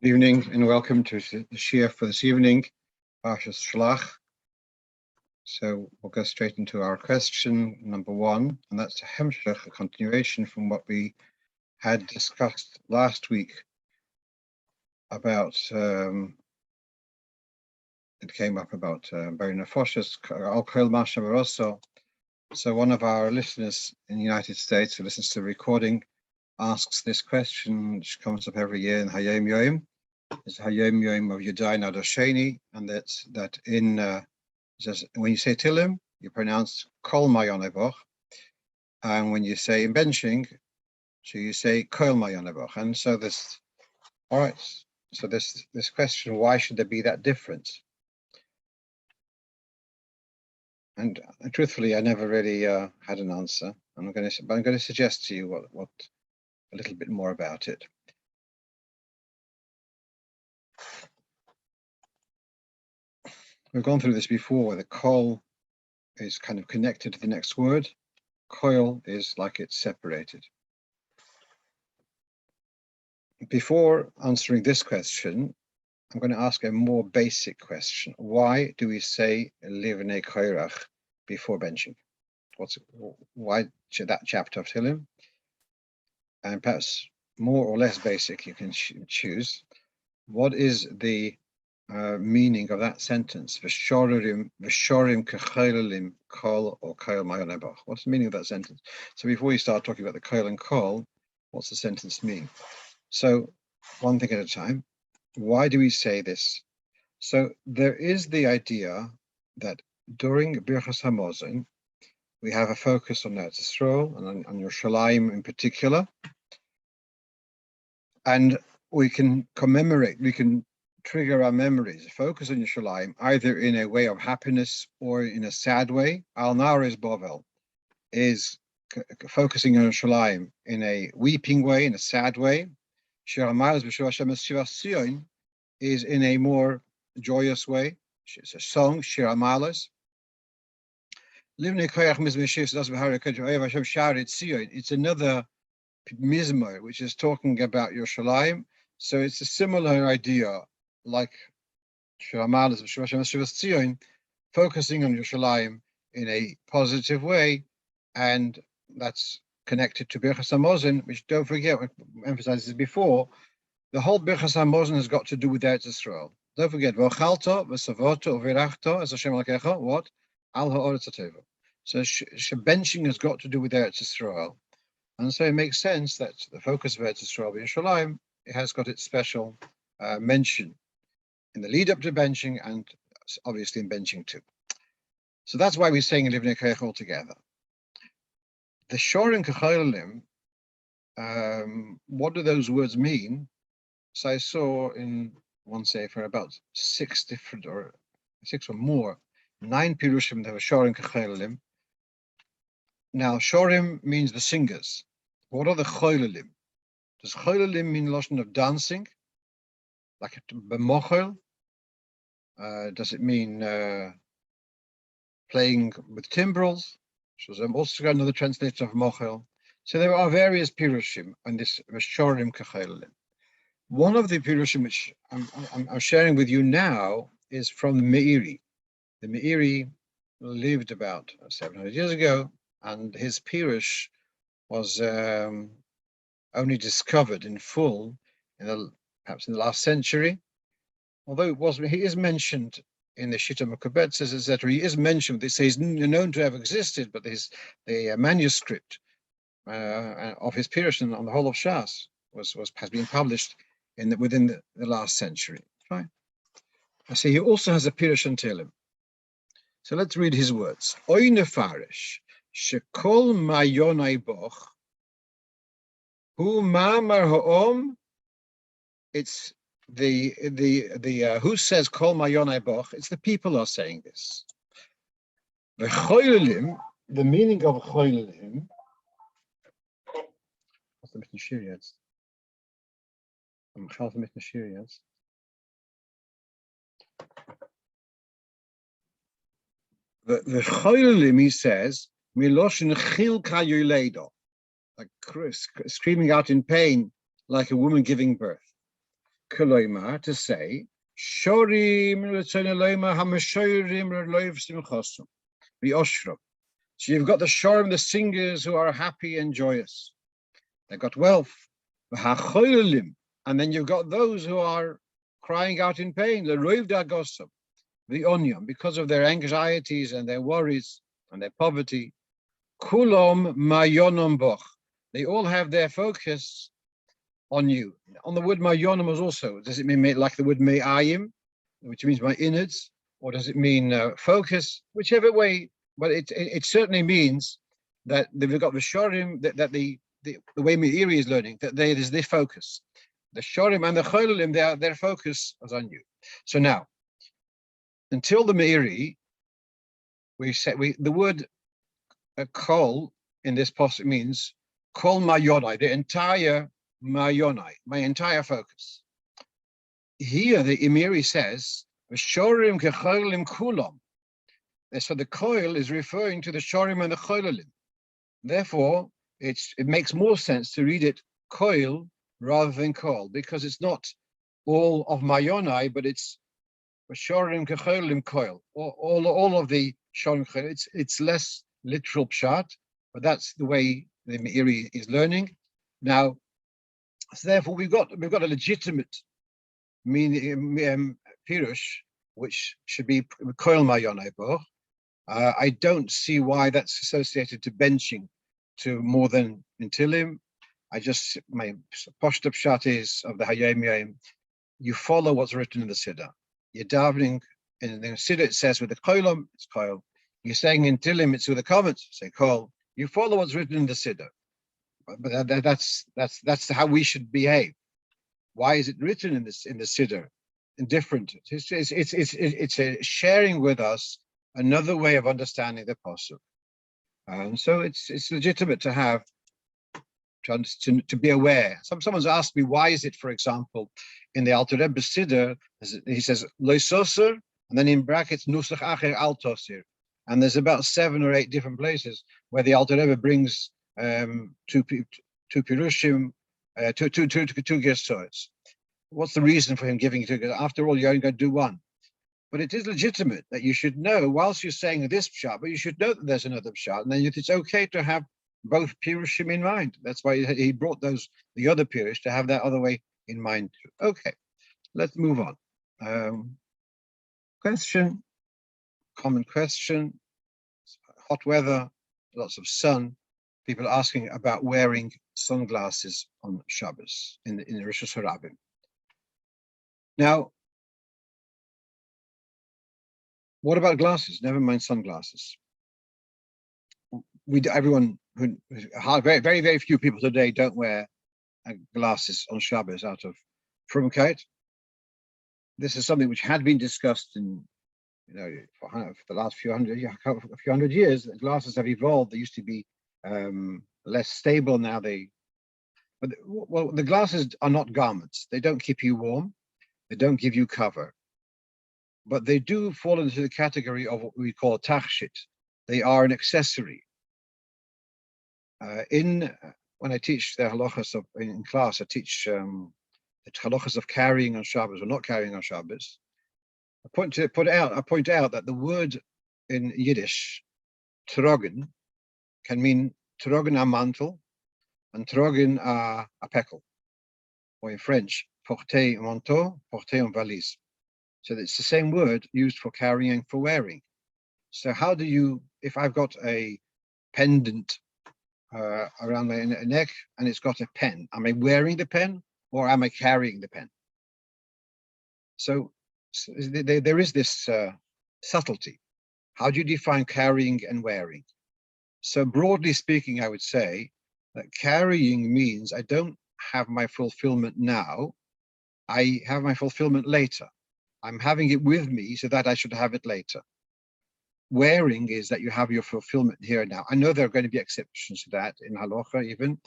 Good evening and welcome to the shiur for this evening, Parshas Shelach. So we'll go straight into our question number one, and that's a hemshech, a continuation from what we had discussed last week about, it came up about Beri Nefoshes, Al Kol Masha Baroso. So one of our listeners in the United States who listens to the recording asks this question, which comes up every year in Hayom Yom. Is Hayom Yom of Dayan Raskin, and that in when you say Tehillim, you pronounce Kol Maayeini, and when you say in Bentsching, so you say Kol Maayeini. And so this, all right. So this question, why should there be that difference? And truthfully, I never really had an answer. And I'm going to suggest to you what a little bit more about it. We've gone through this before, where the kol is kind of connected to the next word. Koil is like it's separated. Before answering this question, I'm going to ask a more basic question. Why do we say livnei koirach before Bentsching? Why should that chapter of Tehillim? And perhaps more or less basic, you can choose. What is the meaning of that sentence? V'shorim kechaylelim kol or kol maayeini. What's the meaning of that sentence? So before we start talking about the kol and kol, what's the sentence mean? So one thing at a time. Why do we say this? So there is the idea that during Birchas Hamazon, we have a focus on Eretz Yisrael and on Yerushalayim in particular, and we can commemorate, we can trigger our memories, focus on Yerushalayim, either in a way of happiness or in a sad way. Al Nares Bovel is focusing on Yerushalayim in a weeping way, in a sad way. Shir HaMaylos B'Shuv Hashem Shiva Sion is in a more joyous way. It's a song, Shir HaMaylos. Livnei Koyach Mizmor Shir Sadas B'Har HaKadosh Hashem Sharet Sion. It's another mizmor which is talking about Yerushalayim. So it's a similar idea, like Shir HaMaylos B'Shuv Hashem Shiva Sion, focusing on Yerushalayim in a positive way, and that's connected to Birchas Hamazon, which, don't forget, I emphasized this before, the whole Birchas Hamazon has got to do with Eretz Yisrael. Don't forget, V'ochalto, v'savoto, v'irachto, as Hashem Elokecha, what? Al ha'oretz hatova. So Bentsching has got to do with Eretz Yisrael. And so it makes sense that the focus of Eretz Yisrael, Yerushalayim, it has got its special mention in the lead up to Bentsching, and obviously in Bentsching too. So that's why we're saying livnei koyach all together. The shorim kechaylelim, what do those words mean? So I saw in one sefer about 6 or more, 9 pirushim that were shorim kechaylelim. Now shorim means the singers. What are the chaylelim? Does chaylelim mean lashon of dancing, like b'mochel? Does it mean playing with timbrels? So I'm also got another translation of mochel. So there are various pirushim on this shorim kechaylelim. One of the pirushim which I'm sharing with you now is from the Meiri. The Meiri lived about 700 years ago, and his pirush was only discovered in full perhaps in the last century. Although he is mentioned in the Shita Mekubetzes, etc. He is mentioned. They say he's known to have existed, but the manuscript of his pirush on the whole of Shas has been published within the last century. Right? I see he also has a pirush on Tehillim. So let's read his words. Oy nefarish shekol maayeini boch hu ma'amar ha'om. It's the who says kol maayeini boch? It's the people are saying this. The choylelim, the meaning of choylelim. Was mit dem shiur jetzt? Am Schaffen mit dem shiur jetzt. The choylelim, he says, miloshin chil kayoledo, like screaming out in pain, like a woman giving birth. Koloima, to say, Shorim L'Tzoneloima Hamashorim L'Loiv Simchosum, the Oshram. So you've got the Shorim, the singers who are happy and joyous. They've got wealth. And then you've got those who are crying out in pain, the Rov Dagosum, the Onion, because of their anxieties and their worries and their poverty. Kulom Mayonom Boch. They all have their focus on you. On the word Mayonom is also, does it mean like the word Me'ayim, which means my innards, or does it mean focus? Whichever way, but it certainly means that they've got the Shorim, that the way Meiri is learning, that there is their focus. The Shorim and the Cholulim, their focus is on you. So now, until the Meiri, the word kol in this passage means kol mayonai, the entire mayonai, my entire focus. Here the Meiri says, Shorim kecholim kulam. So the koil is referring to the Shorim and the Cholulim. Therefore, it makes more sense to read it koil rather than kol, because it's not all of mayonai, but it's Shorim kecholim koil, all of the Shorim. It's less literal pshat, but that's the way the Meiri is learning. Now, so therefore, we've got a legitimate meaning pirush, which should be koil mayonai boch. I don't see why that's associated to Bentsching to more than in Tehillim. My poshta pshat is of the Hayom, you follow what's written in the Siddur. You're davening in the Siddur, it says with the koilom, it's koil. You're saying in Tehillim, it's with the comments, say kol. You follow what's written in the Siddur. But that's how we should behave. Why is it written in the Siddur? Indifferent. It's a sharing with us another way of understanding the pasuk. And so it's legitimate to have to be aware. Someone's asked me, why is it, for example, in the Alter Rebbe Siddur, he says lo soser, and then in brackets nusach acher al tosir. And there's about 7 or 8 different places where the Alter Rebbe brings two pirushim, two gersots. What's the reason for him giving 2? After all, you're only going to do one. But it is legitimate that you should know, whilst you're saying this pshat, but you should know that there's another pshat, and then it's okay to have both pirushim in mind. That's why he brought the other pirush, to have that other way in mind too. Okay, let's move on. Question, common question. Hot weather, lots of sun. People asking about wearing sunglasses on Shabbos in the Rosh Hashanah. Now, what about glasses? Never mind sunglasses. Everyone who very, very, very few people today don't wear glasses on Shabbos out of frumkeit. This is something which had been discussed in, for the last few hundred years. Glasses have evolved. They used to be less stable. Now the glasses are not garments. They don't keep you warm. They don't give you cover. But they do fall into the category of what we call tachshit. They are an accessory. When I teach the halachas in class, I teach the halachas of carrying on Shabbos or not carrying on Shabbos. I point out that the word in Yiddish, trogen, can mean trogen a mantle and trogen a pekel, or in French, porter un manteau, porter une valise. So it's the same word used for carrying and for wearing. So how do you, if I've got a pendant around my neck and it's got a pen, am I wearing the pen or am I carrying the pen? So there is this subtlety. How do you define carrying and wearing? So broadly speaking, I would say that carrying means I don't have my fulfillment now, I have my fulfillment later. I'm having it with me so that I should have it later. Wearing is that you have your fulfillment here and now. I know there are going to be exceptions to that in Halocho, even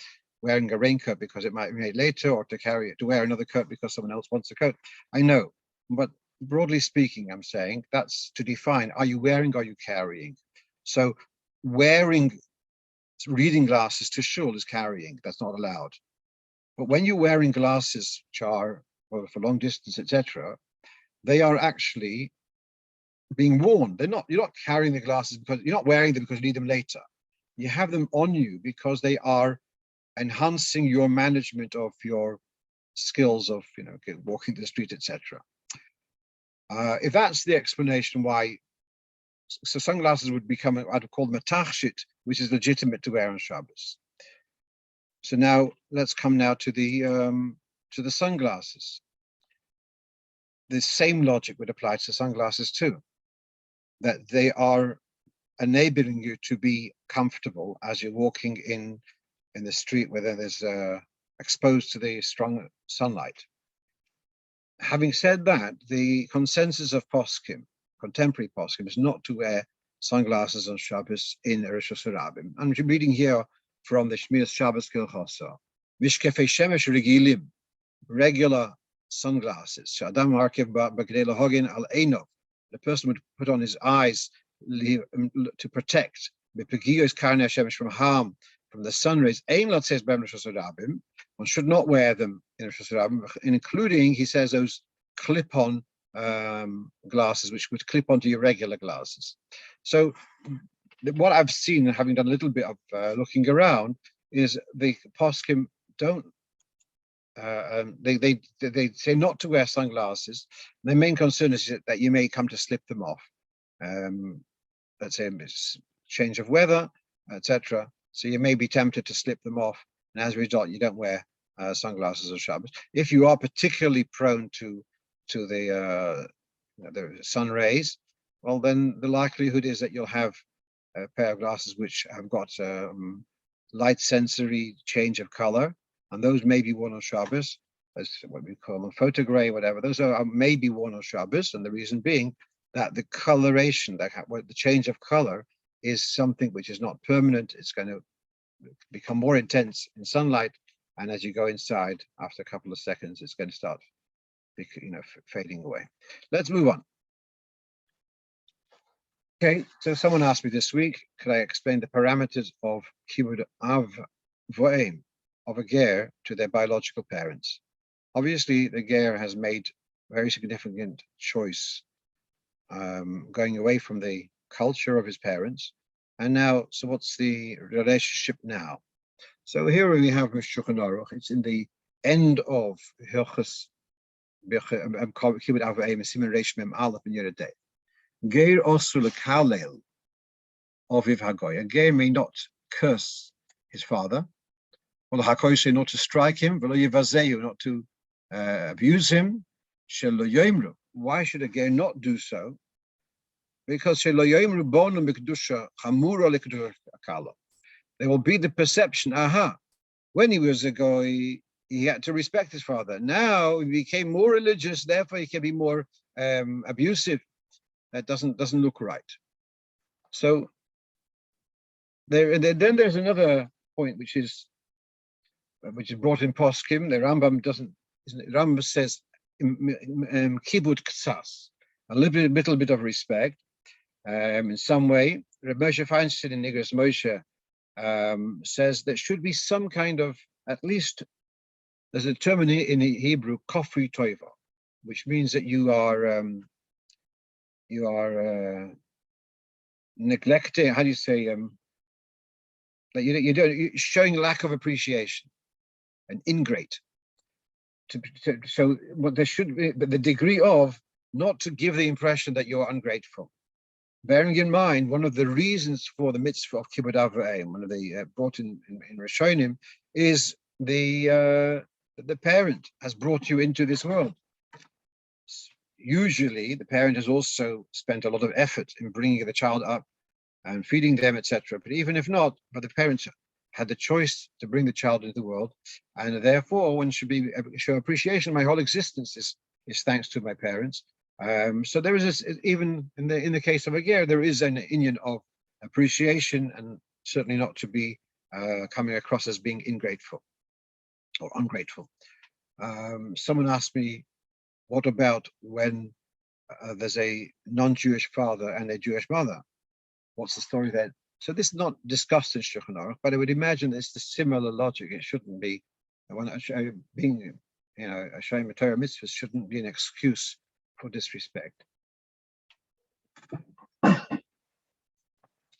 wearing a raincoat because it might be made later, or to wear another coat because someone else wants a coat. I know, but broadly speaking, I'm saying that's to define, are you wearing, are you carrying? So wearing reading glasses to shul is carrying, that's not allowed. But when you're wearing glasses which are for long distance, etc., they are actually being worn. You're not carrying the glasses because you're not wearing them because you need them later. You have them on you because they are enhancing your management of your skills of, walking the street, etc. If that's the explanation why, so sunglasses would become, I'd call them a tachshit, which is legitimate to wear on Shabbos. So now let's come now to the sunglasses. The same logic would apply to sunglasses too, that they are enabling you to be comfortable as you're walking in the street, whether there's exposed to the strong sunlight. Having said that, the consensus of poskim, contemporary poskim, is not to wear sunglasses on Shabbos in Rosh Hashanah. I'm reading here from the Shmiras Shabbos Kilchosa. Mishkefei shemesh regilim, regular sunglasses. Shadam harkev b'kdei lahogin al einov. The person would put on his eyes to protect b'pegiyos karnei shemesh from harm from the sun rays. Ein lot says b'em Rosh Hashanah. One should not wear them in Rosh Hashanah, including, he says, those clip-on glasses, which would clip onto your regular glasses. So what I've seen, having done a little bit of looking around, is the poskim don't, they say not to wear sunglasses. Their main concern is that you may come to slip them off. Let's say change of weather, etc. So you may be tempted to slip them off, and as a result, you don't wear sunglasses on Shabbos. If you are particularly prone to the sun rays, well, then the likelihood is that you'll have a pair of glasses which have got light sensory change of color, and those may be worn on Shabbos, as what we call them, photogray, whatever. Those are may be worn on Shabbos, and the reason being that the coloration, the change of color, is something which is not permanent. It's going to become more intense in sunlight, and as you go inside, after a couple of seconds, it's going to start, fading away. Let's move on. Okay, so someone asked me this week, could I explain the parameters of kibud av vo'em, of a ger to their biological parents? Obviously, the ger has made a very significant choice, going away from the culture of his parents. And now, so what's the relationship now? So here we have Shulchan Aruch. It's in the end of Hilchos Kibud Av Vo'em Siman Reish Mem Aleph in Yoreh De'ah. Ger osu lekalel oviv hagoy. A ger may not curse his father. Well, hakoy say not to strike him. V'lo yivazeu, not to abuse him. Shelo yoimru. Why should a ger not do so? Because shelo yoimru bonu mikdusha chamura lekdusha akala. There will be the perception, when he was a goy, he had to respect his father. Now he became more religious, therefore he can be more abusive. That doesn't look right. So then there's another point which is brought in poskim. The Rambam doesn't. Rambam says kibud ksas, a little bit of respect, in some way. Reb Moshe Feinstein in Nigras Moshe says there should be some kind of, at least there's a term in Hebrew, kofri toiva, which means that you are neglecting, how do you say, that you're showing lack of appreciation, an ingrate. So what there should be, but the degree of not to give the impression that you're ungrateful. Bearing in mind, one of the reasons for the mitzvah of Kibud Av Vo'em, one of the brought in Rishonim, is the parent has brought you into this world. Usually, the parent has also spent a lot of effort in bringing the child up and feeding them, etc. But even if not, but the parents had the choice to bring the child into the world, and therefore one should show appreciation. My whole existence is thanks to my parents. So there is this, even in the case of a ger, there is an inyan of appreciation, and certainly not to be coming across as being ingrateful or ungrateful. Someone asked me, what about when there's a non-Jewish father and a Jewish mother? What's the story then? So this is not discussed in Shulchan Aruch, but I would imagine it's the similar logic. It shouldn't be being a shame Torah mitzvahs shouldn't be an excuse for disrespect.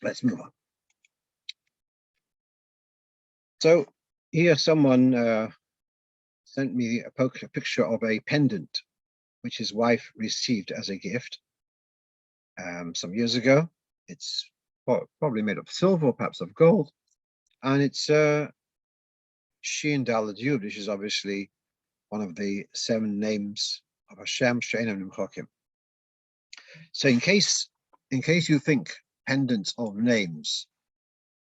Let's move on. So here someone sent me a picture of a pendant which his wife received as a gift some years ago. It's probably made of silver, perhaps of gold, and it's Shin Daled Yud, which is obviously one of the 7 names of Hashem, She'enim Nimchokim. So in case you think pendants of names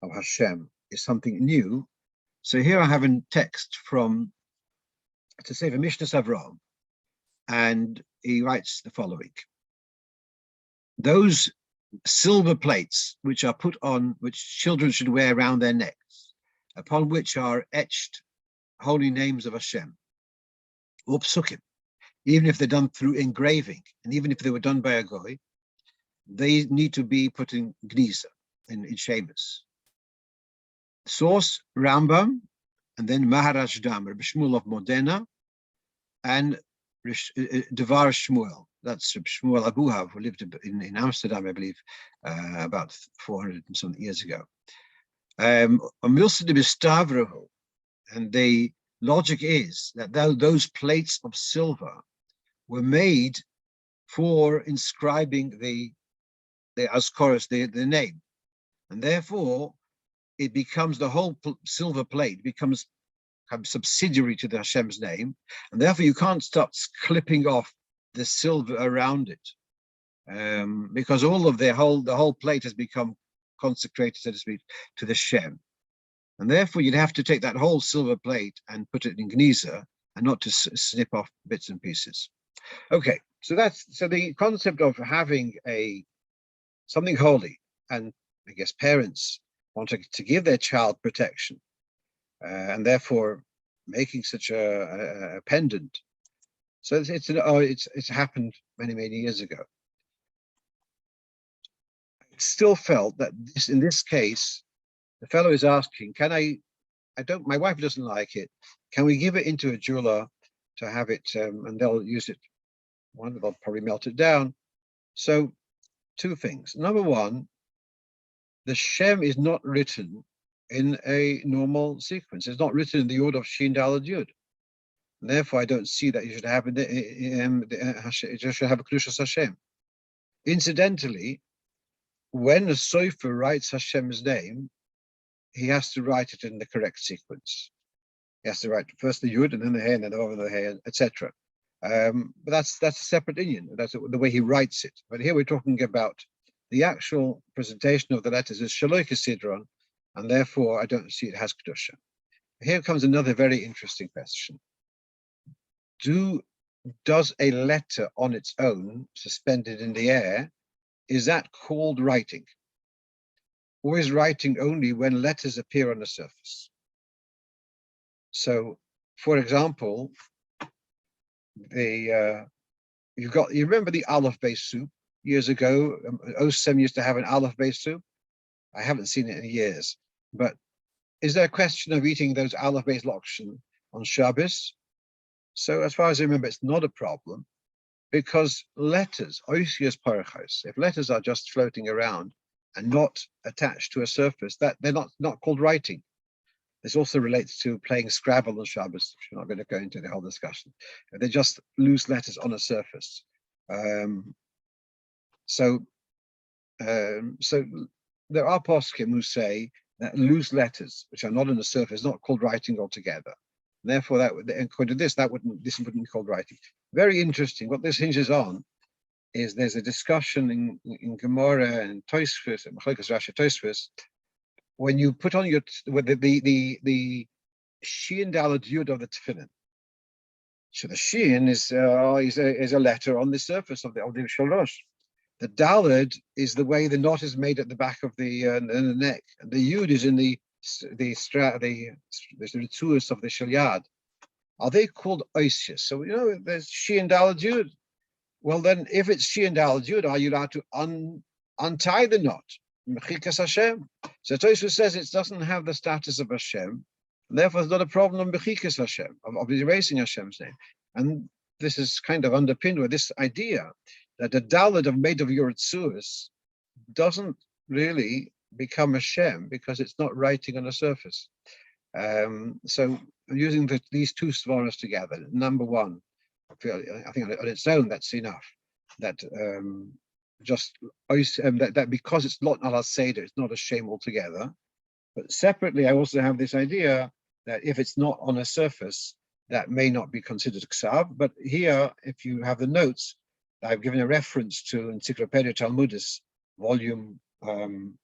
of Hashem is something new, so here I have a text from to Sefer Mishnah Avraham, and he writes the following: those silver plates which are put on, which children should wear around their necks, upon which are etched holy names of Hashem, or psukim, even if they're done through engraving, and even if they were done by a goy, they need to be put in gniza, in shemus. Source Rambam, and then Maharaj Damar, Shmuel of Modena, and Devar Shmuel. That's Shmuel Abuhav, who lived in Amsterdam, I believe, about 400 and something years ago. And the logic is that those plates of silver were made for inscribing the Azkoros, the name, and therefore it becomes, the whole silver plate becomes subsidiary to the Hashem's name, and therefore you can't start clipping off the silver around it, because all of the whole plate has become consecrated, so to speak, to the Shem, and therefore you'd have to take that whole silver plate and put it in gniza, and not to snip off bits and pieces. Okay, so the concept of having something holy, and I guess parents want to give their child protection, and therefore making such a pendant. So it's happened many years ago. I still felt that in this case, the fellow is asking, my wife doesn't like it. Can we give it into a jeweler to have it, and they'll use it. They'll probably melt it down. So 2 things. Number 1, the Shem is not written in a normal sequence. It's not written in the order of Shin Daled Yud. And therefore, I don't see that you should have you should have a Kedushas Hashem. Incidentally, when a sofer writes Hashem's name, he has to write it in the correct sequence. He has to write first the Yud, and then the He, and then over the He, etc. But that's a separate inyan. That's the way he writes it. But here we're talking about the actual presentation of the letters is Shelach Sedra, and therefore I don't see it has Kedusha. Here comes another very interesting question. Does a letter on its own, suspended in the air, is that called writing? Or is writing only when letters appear on the surface? So, for example, you remember the aleph-based soup years ago? Osem used to have an aleph-based soup. I haven't seen it in years. But is there a question of eating those aleph-based lokshen on Shabbos? So as far as I remember, it's not a problem, because letters, oisios parachos, if letters are just floating around and not attached to a surface, that they're not called writing. This also relates to playing Scrabble on Shabbos, which we're not going to go into the whole discussion. They're just loose letters on a surface. So there are poskim who say that loose letters, which are not on the surface, not called writing altogether. Therefore, according to this wouldn't be called writing. Very interesting. What this hinges on is there's a discussion in Gemara and Tosfos and Machlokes Rashi Tosfos, when you put on the Shin Daled Yud of the tefillin. So the Shin is a letter on the surface of the Shalosh. The Daled is the way the knot is made at the back of the neck. And the Yud is in the Ritzuos of the Shalyad. Are they called oisios? So there's Shin Daled Yud. Well, then, if it's Shin Daled Yud, are you allowed to untie the knot? Mechikas Hashem. So Tosfos says it doesn't have the status of Hashem, And therefore, there's not a problem bechikas Hashem, of erasing Hashem's name. And this is kind of underpinned with this idea that the Dalet of made of Yoritzuas doesn't really become a Shem because it's not writing on the surface. So using these two svaras together, number one, I think on its own that's enough. That that because it's not ala seder, it's not a Shem altogether. But separately, I also have this idea that if it's not on a surface, that may not be considered ksav. But here, if you have the notes, I've given a reference to Encyclopedia Talmudis, volume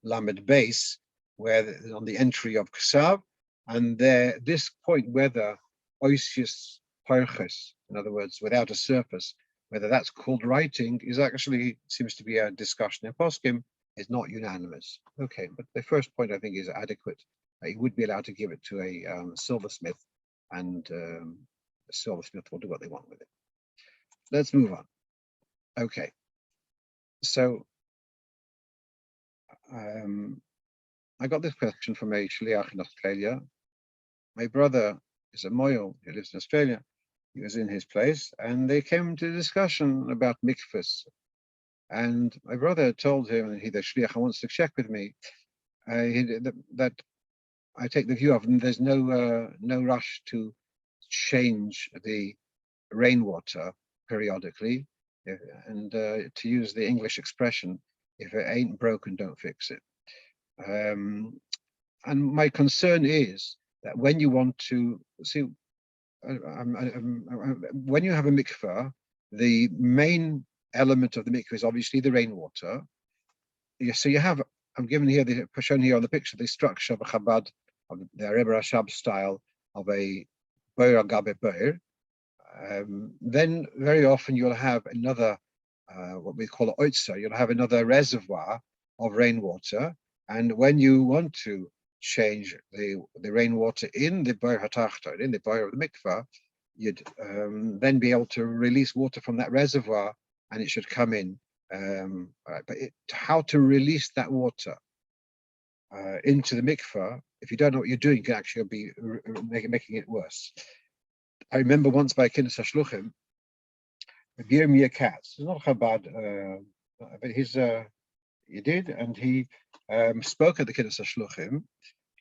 Lamed Base, where on the entry of ksav, and there this point whether oisius parches, in other words, without a surface, whether that's called writing, is actually seems to be a discussion in poskim. Is not unanimous. Okay, but the first point I think is adequate. You would be allowed to give it to a silversmith, and the silversmith will do what they want with it. Let's move on. Okay, so I got this question from a Shliach in Australia. My brother is a moil, he lives in Australia. He was in his place, and they came to a discussion about mikvahs. And my brother told him, and the Shliach wants to check with me, that I take the view of, and there's no rush to change the rainwater periodically, and to use the English expression, if it ain't broken, don't fix it. And my concern is that when you want to see, when you have a mikvah, the main element of the mikvah is obviously the rainwater. So you have, I'm given here, shown here on the picture, the structure of a Chabad, of the Rebbe Rashab style of a boir agabe boir. Then very often you'll have another, what we call an oitzer, you'll have another reservoir of rainwater. And when you want to change the rainwater in the boir hatachton, in the boir of the mikvah, you'd then be able to release water from that reservoir, and it should come in. But how to release that water into the mikvah, if you don't know what you're doing, you can actually be making it worse. I remember once by Kinnis HaShluchim, Yirmiyah Katz, he's not Chabad, but he did, and he spoke at the Kinnis HaShluchim.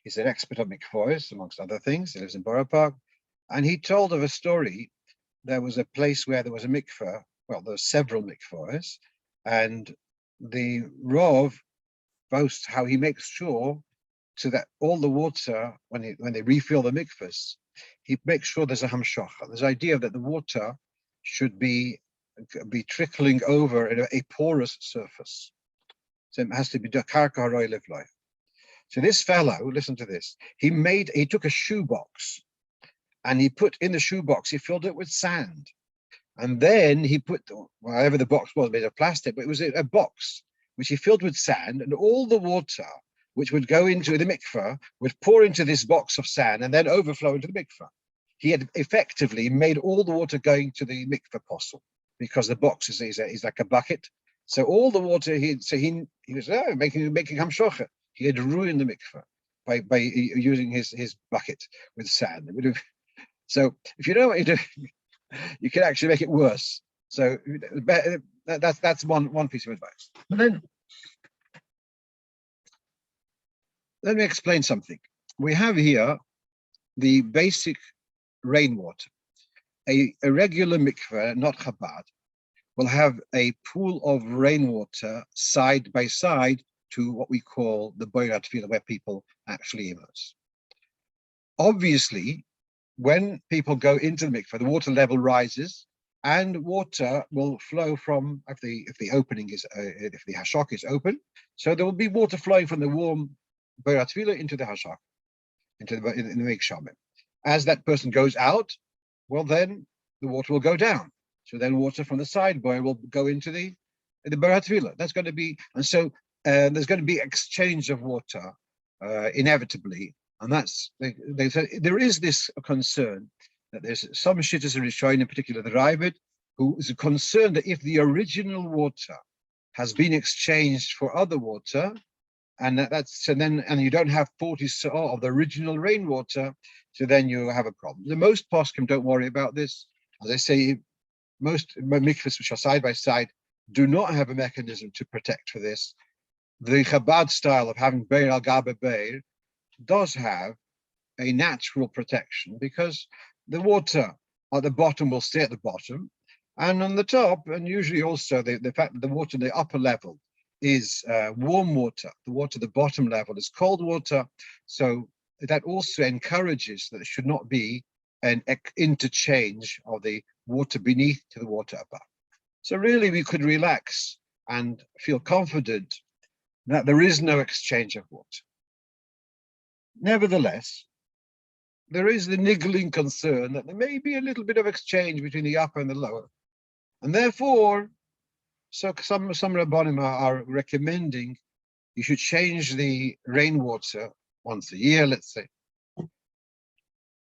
He's an expert on mikvahs, amongst other things. He lives in Borough Park, and he told of a story. There was a place where there was a mikvah. Well, there were several mikvahs, and the Rov boasts how he makes sure so that all the water, when they refill the mikvahs, he makes sure there's a hamshacha. There's the idea that the water should be trickling over in a porous surface. So it has to be karka haroy livloi. So this fellow, listen to this, he took a shoebox, and he put in the shoebox, he filled it with sand. And then he put, whatever the box was, made of plastic, but it was a box which he filled with sand, and all the water which would go into the mikvah would pour into this box of sand and then overflow into the mikvah. He had effectively made all the water going to the mikvah posel, because the box is like a bucket. So all the water he was making hamshocha. He had ruined the mikvah by using his bucket with sand. So if you know what you're doing, you can actually make it worse. So that's one piece of advice. But then let me explain something. We have here the basic rainwater. A regular mikveh, not Chabad, will have a pool of rainwater side by side to what we call the boirat tefillah, where people actually immerse. Obviously, when people go into the mikveh, the water level rises, and water will flow from, if the opening is if the hashak is open, so there will be water flowing from the warm boirat tefillah into the hashak, into the in the mikveh. As that person goes out, well, then the water will go down. So then water from the side boil will go into the boirat tefillah. That's going to be, and so there's going to be exchange of water inevitably. And that's, there is this concern that there's some shittas and Rishonim, in particular the Ravid, who is concerned that if the original water has been exchanged for other water, and and you don't have 40 sa'ah of the original rainwater, so then you have a problem. The most poskim don't worry about this. As I say, most mikvahs which are side by side do not have a mechanism to protect for this. The Chabad style of having beir al gabe beir does have a natural protection because the water at the bottom will stay at the bottom, and on the top, and usually also the fact that the water in the upper level is warm water, the water at the bottom level is cold water, so that also encourages that there should not be an interchange of the water beneath to the water above. So really we could relax and feel confident that there is no exchange of water. Nevertheless, there is the niggling concern that there may be a little bit of exchange between the upper and the lower. And therefore, so some Rabbanim are recommending you should change the rainwater once a year, let's say.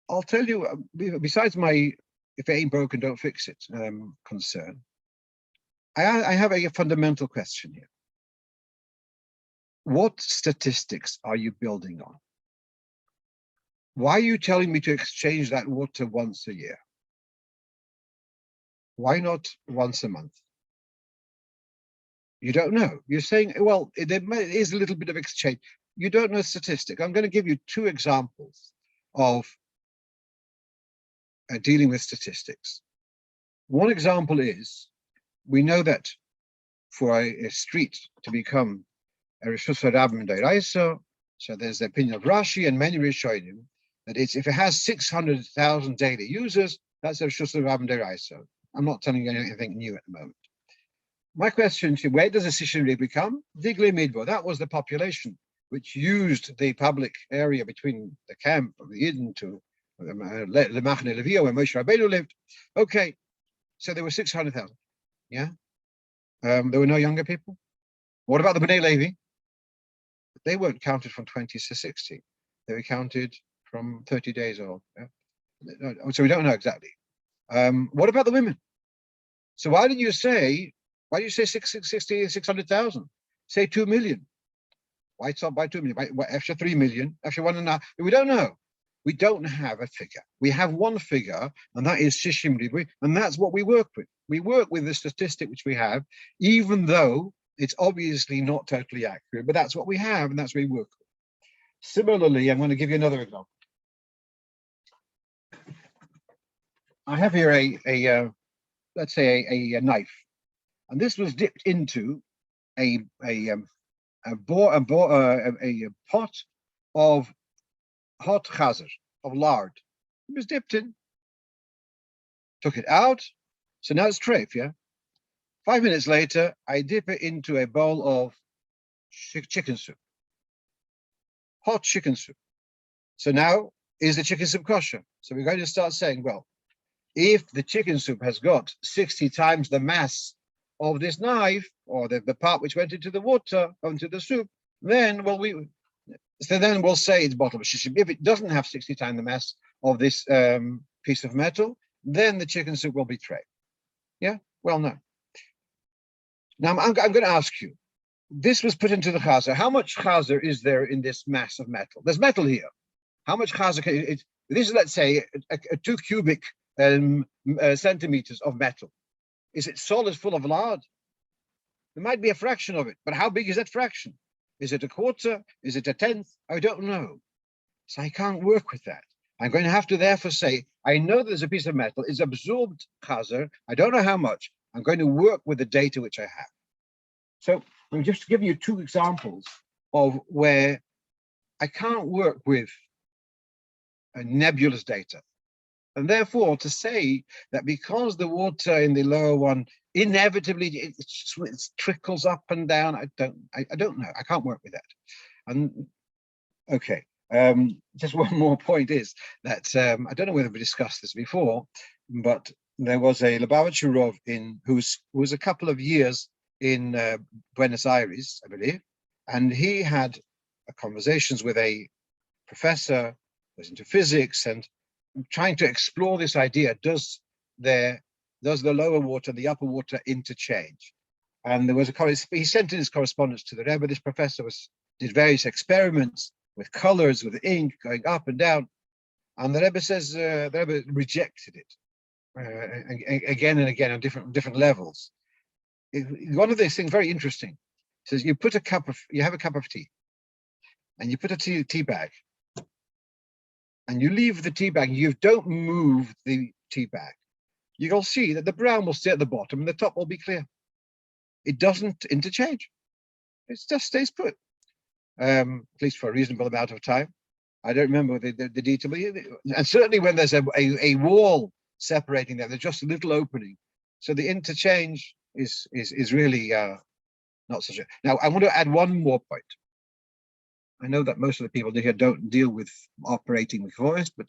I'll tell you, besides my if it ain't broken, don't fix it concern, I have a fundamental question here. What statistics are you building on? Why are you telling me to exchange that water once a year? Why not once a month? You don't know. You're saying, well, there is a little bit of exchange. You don't know statistic. I'm going to give you two examples of dealing with statistics. One example is, we know that for a street to become a Rishus Rabbim D'Oraisa, so there's the opinion of Rashi and many Rishonim, that if it has 600,000 daily users, that's a Rishus Rabbim D'Oraisa. I'm not telling you anything new at the moment. My question to you, where does a Sissa become? Digle Midbar. That was the population which used the public area between the camp of the Yidden to the Machne Levi, where Moshe Rabbeinu lived. Okay, so there were 600,000. Yeah, there were no younger people. What about the Bnei Levi? They weren't counted from 20 to 60. They were counted from 30 days old. Yeah? So we don't know exactly. What about the women? So why do you say 600,000? Say 2 million. Why stop by 2 million? Why after 3 million? After 1.5? We don't know. We don't have a figure. We have one figure, and that is Shishim Ribui, and that's what we work with. We work with the statistic which we have, even though it's obviously not totally accurate, but that's what we have, and that's what we work with. Similarly, I'm going to give you another example. I have here let's say a knife, and this was dipped into a pot of hot chazer, of lard. It was dipped in. Took it out, so now it's treif, yeah? 5 minutes later, I dip it into a bowl of chicken soup. Hot chicken soup. So now, is the chicken soup kosher? So we're going to start saying, well, if the chicken soup has got 60 times the mass of this knife, or the part which went into the water, into the soup, then, well, then we'll say it's bottle of shishim. If it doesn't have 60 times the mass of this piece of metal, then the chicken soup will be treif. Yeah? Well, no. Now, I'm going to ask you, this was put into the chazer. How much chazer is there in this mass of metal? There's metal here. How much chazer this is, let's say, a 2 cubic centimeters of metal. Is it solid, full of lard? There might be a fraction of it, but how big is that fraction? Is it a quarter? Is it a tenth? I don't know. So I can't work with that. I'm going to have to therefore say, I know there's a piece of metal, it's absorbed chazer, I don't know how much. I'm going to work with the data which I have. So I'm just giving you two examples of where I can't work with a nebulous data. And therefore, to say that because the water in the lower one inevitably it trickles up and down, I don't know. I can't work with that. And okay, just one more point is that I don't know whether we discussed this before, but there was a Lubavitcher Rov who was a couple of years in Buenos Aires, I believe, and he had conversations with a professor who was into physics and trying to explore this idea: does the lower water and the upper water interchange? And there was he sent in his correspondence to the Rebbe. This professor was did various experiments with colors, with ink, going up and down. And the Rebbe says the Rebbe rejected it again and again on different levels. One of these things very interesting. Says you have a cup of tea, and you put a tea bag, and you leave the tea bag. You don't move the tea bag. You'll see that the brown will stay at the bottom, and the top will be clear. It doesn't interchange. It just stays put, at least for a reasonable amount of time. I don't remember the detail, and certainly when there's a wall separating them, there's just a little opening. So the interchange is really not such a. Now I want to add one more point. I know that most of the people here don't deal with operating with voice, but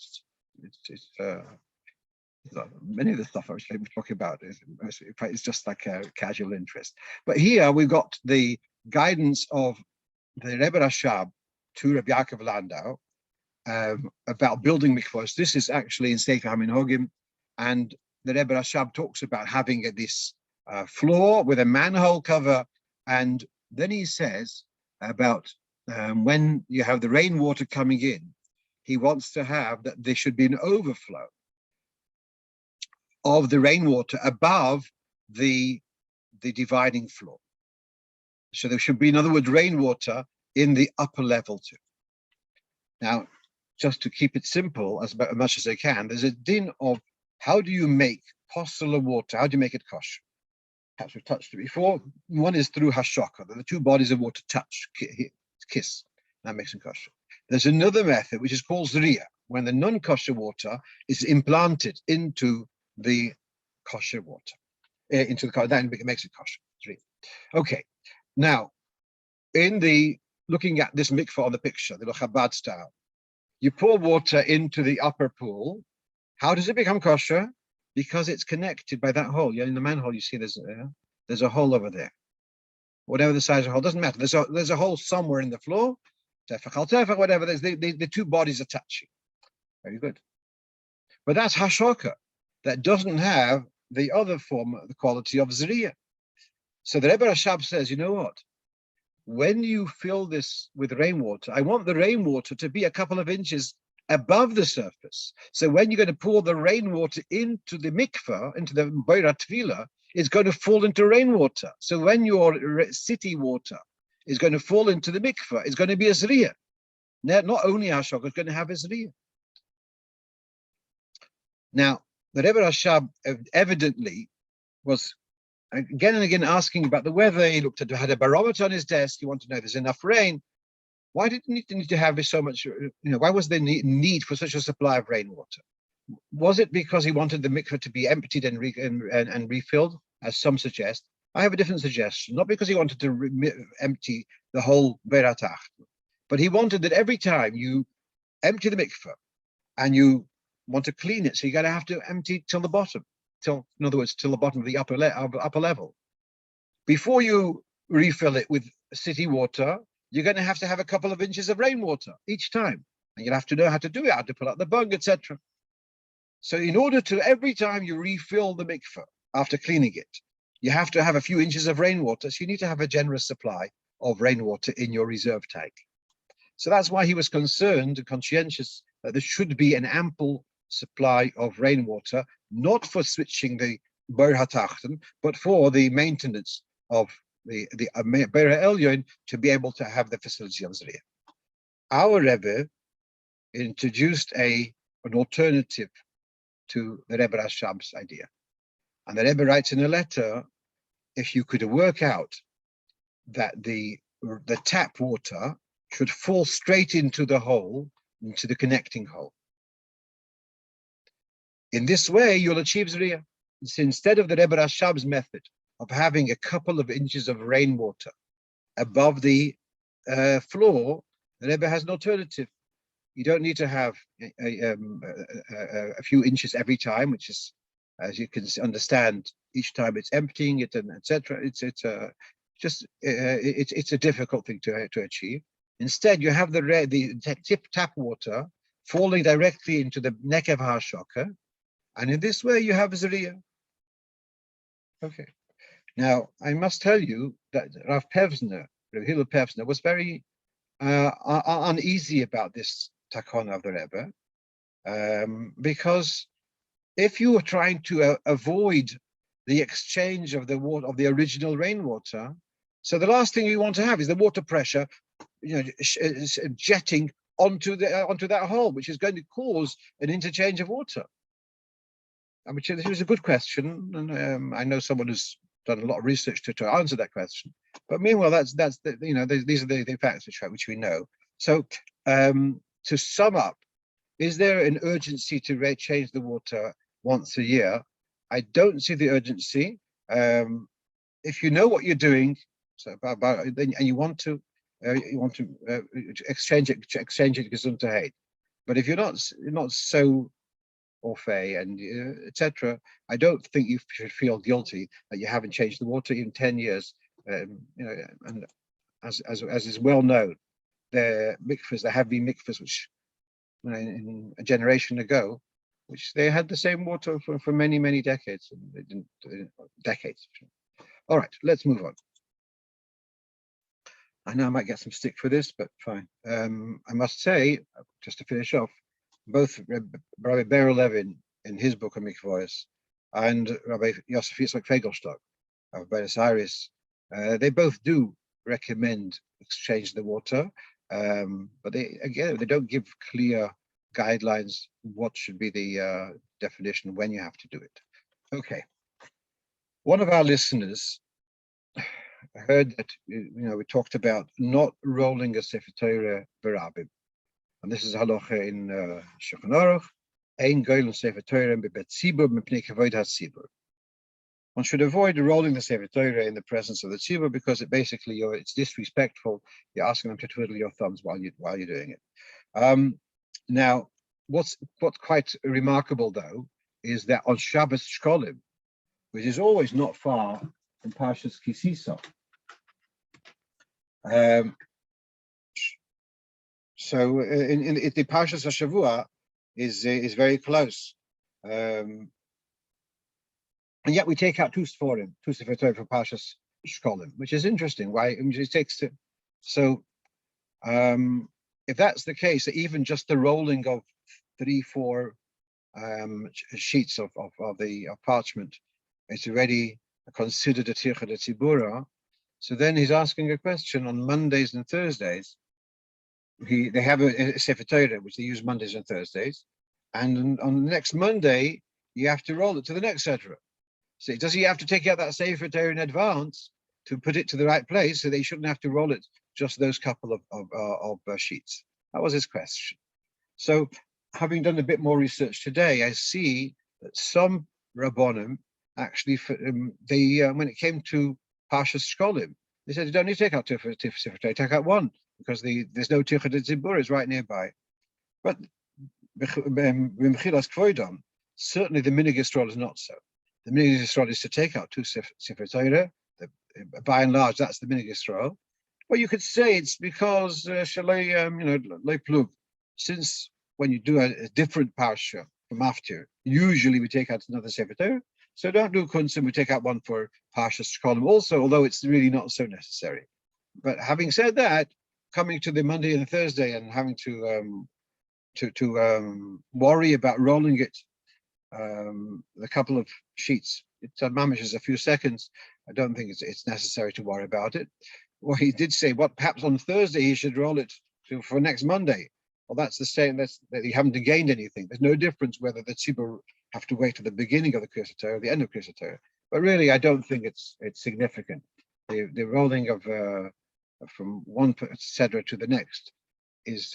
many of the stuff I was talking about is just like a casual interest. But here we've got the guidance of the Rebbe Rashab to Rabbi Yaakov Landau about building mikvahs. This is actually in Sefer HaMinhagim, and the Rebbe Rashab talks about having this floor with a manhole cover, and then he says about when you have the rainwater coming in, he wants to have that there should be an overflow of the rainwater above the dividing floor. So there should be, in other words, rainwater in the upper level too. Now, just to keep it simple as much as I can, there's a din of how do you make postular water? How do you make it kosher? Perhaps we've touched it before. One is through hashaka, the two bodies of water touch, kiss. That makes it kosher. There's another method which is called zriya, when the non-kosher water is implanted into the kosher water, then it makes it kosher. Zriya. Okay. Now, looking at this mikvah on the picture, the Chabad style, you pour water into the upper pool. How does it become kosher? Because it's connected by that hole. In the manhole, you see there's a hole over there. Whatever the size of the hole, doesn't matter. There's a hole somewhere in the floor. Whatever. There's the two bodies are touching. Very good. But that's hashaka. That doesn't have the other form, the quality of zriya. So the Rebbe Rashab says, you know what? When you fill this with rainwater, I want the rainwater to be a couple of inches above the surface. So when you're going to pour the rainwater into the mikvah, into the boira tvila, it's going to fall into rainwater. So when your city water is going to fall into the mikvah, it's going to be a zriya. Not only hashok, it's going to have a zriya. Now, the Rebbe Rashab evidently was again and again asking about the weather. He had a barometer on his desk. He wanted to know if there's enough rain. Why didn't he need to have so much, why was there need for such a supply of rainwater? Was it because he wanted the mikveh to be emptied and refilled, as some suggest? I have a different suggestion, not because he wanted to empty the whole beratach, but he wanted that every time you empty the mikveh and you want to clean it, so you're going to have to empty till the bottom, in other words, till the bottom of the upper level. Before you refill it with city water, you're going to have a couple of inches of rainwater each time, and you'll have to know how to do it, how to pull out the bung, etc. So in order to, every time you refill the mikveh after cleaning it, you have to have a few inches of rainwater. So you need to have a generous supply of rainwater in your reserve tank. So that's why he was concerned and conscientious that there should be an ample supply of rainwater, not for switching the Ber HaTachten, but for the maintenance of the Ber HaElyon, to be able to have the facility of Zriya. Our Rebbe introduced an alternative to the Rebbe Rashab's idea. And the Rebbe writes in a letter, if you could work out that the tap water should fall straight into the hole, into the connecting hole. In this way, you'll achieve Zriya. So instead of the Rebbe Rashab's method of having a couple of inches of rainwater above the floor, the Rebbe has an alternative. You don't need to have a few inches every time, which is, as you can understand, each time it's emptying it and etc. It's a difficult thing to achieve. Instead, you have the tap water falling directly into the nekev hashaka, and in this way you have Zriya. Okay. Now I must tell you that Rav Hillel Pevsner was very are uneasy about this takon of the Rebbe, because if you are trying to avoid the exchange of the water of the original rainwater, so the last thing you want to have is the water pressure, jetting onto that hole, which is going to cause an interchange of water. Which is a good question, and I know someone who's done a lot of research to answer that question. But meanwhile, these are the facts which we know. So to sum up, is there an urgency to change the water once a year? I don't see the urgency. If you know what you're doing, and you want to exchange it gesundheit. But if you're not so au fait and etc., I don't think you should feel guilty that you haven't changed the water in 10 years. And as is well known, there have been mikvahs which in a generation ago, which they had the same water for many decades, and they didn't decades. All right, let's move on. I know I might get some stick for this, but fine. I must say, just to finish off, both Rabbi Beryl Levin in his book on Mikvahs and Rabbi Yosef Yitzchok Fegelstock of Buenos Aires, they both do recommend exchange the water, but they don't give clear guidelines what should be the definition when you have to do it. Okay, one of our listeners heard that we talked about not rolling a Sefer Torah berabim, and this is halacha in Shulchan Aruch. Ein goyel Sefer Torah bebet tzibur mipnei kavod hatzibur. One should avoid rolling the Sefer Torah in the presence of the tzibur because it's disrespectful. You're asking them to twiddle your thumbs while you're doing it. Now, what's quite remarkable though is that on Shabbos Shekalim, which is always not far from Parshas Sissa, so in the Parshas Hashavua is very close, and yet we take out two Sefer Torah for Parshas Shekalim, which is interesting. Why? It takes to, so if that's the case, even just the rolling of 3-4 sheets of parchment is already considered a tircha de tzibura. So then he's asking a question on Mondays and Thursdays. They have a Sefer Torah which they use Mondays and Thursdays, and on the next Monday you have to roll it to the next Sedra. So does he have to take out that Sefer Torah in advance to put it to the right place, so they shouldn't have to roll it just those couple of sheets? That was his question. So, having done a bit more research today, I see that some Rabbonim actually, when it came to Parshas Shekalim, they said you don't need to take out Sefer Torah, take out one, because there's no Tircha de Tzibur, is right nearby. But certainly the Minig Yisrael is not so. The Minig Yisrael is to take out two Sefer Torah. By and large, that's the Minig Yisrael. Well, you could say it's because plug. Since when you do a different parsha from after, usually we take out another Sefer Torah. So don't do kunsim. We take out one for Parshas Shekalim also, although it's really not so necessary. But having said that, coming to the Monday and the Thursday and having to worry about rolling it, a couple of sheets, it's mamish a few seconds. I don't think it's necessary to worry about it. Well, he did say, perhaps on Thursday he should roll it for next Monday. Well, that's the same. That you haven't gained anything. There's no difference whether the tzibur have to wait to the beginning of the Kriyas Torah or the end of Kriyas Torah. But really, I don't think it's significant. The rolling of from one Sedra to the next is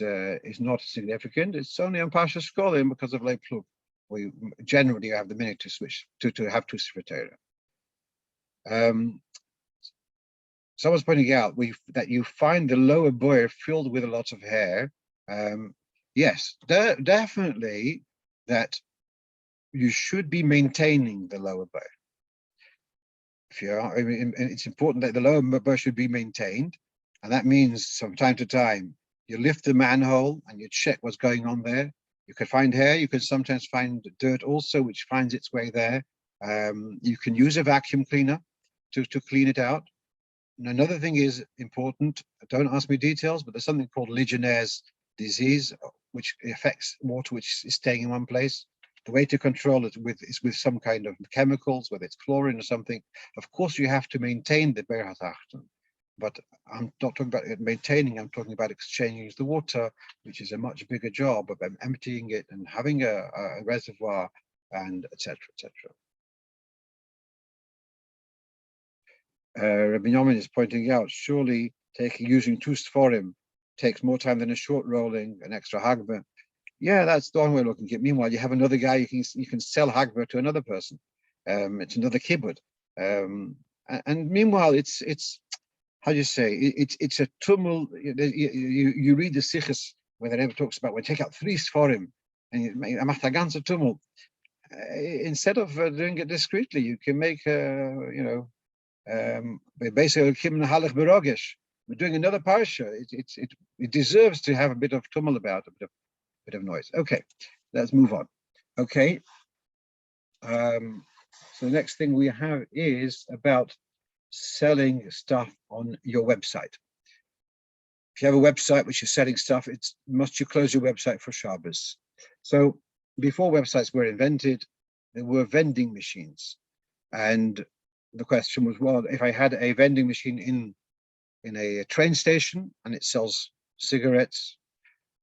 not significant. It's only on Parshas Shekalim because of Lei Plug. We generally have the minute to switch to have two Sefer Torah. Someone's pointing out that you find the lower boyer filled with a lot of hair. Yes, definitely that you should be maintaining the lower bow. It's important that the lower bow should be maintained, and that means from time to time you lift the manhole and you check what's going on there. You can find hair. You can sometimes find dirt also, which finds its way there. You can use a vacuum cleaner to clean it out. Another thing is important. Don't ask me details, but there's something called Legionnaire's disease, which affects water which is staying in one place. The way to control it is with some kind of chemicals, whether it's chlorine or something. Of course, you have to maintain the Beir HaTachton, but I'm not talking about maintaining. I'm talking about exchanging the water, which is a much bigger job of emptying it and having a reservoir, and etc. etc. Rabbi Yomin is pointing out, surely using 2 Sforim takes more time than a short rolling, an extra Hagba. Yeah, that's the one we're looking at. Meanwhile, you have another guy, you can sell Hagba to another person. It's another kibbud. And meanwhile, it's how do you say, it's a tumult. You read the Sichas where the Rebbe talks about when you take out 3 Sforim and you make a ganze tumult. Instead of doing it discreetly, you can make basically we're doing another parsha. It deserves to have a bit of tumult about it, a bit of noise. Okay, let's move on. Okay, so the next thing we have is about selling stuff on your website. If you have a website which is selling stuff, must you close your website for Shabbos? So before websites were invented, there were vending machines, and the question was, well, if I had a vending machine in a train station and it sells cigarettes,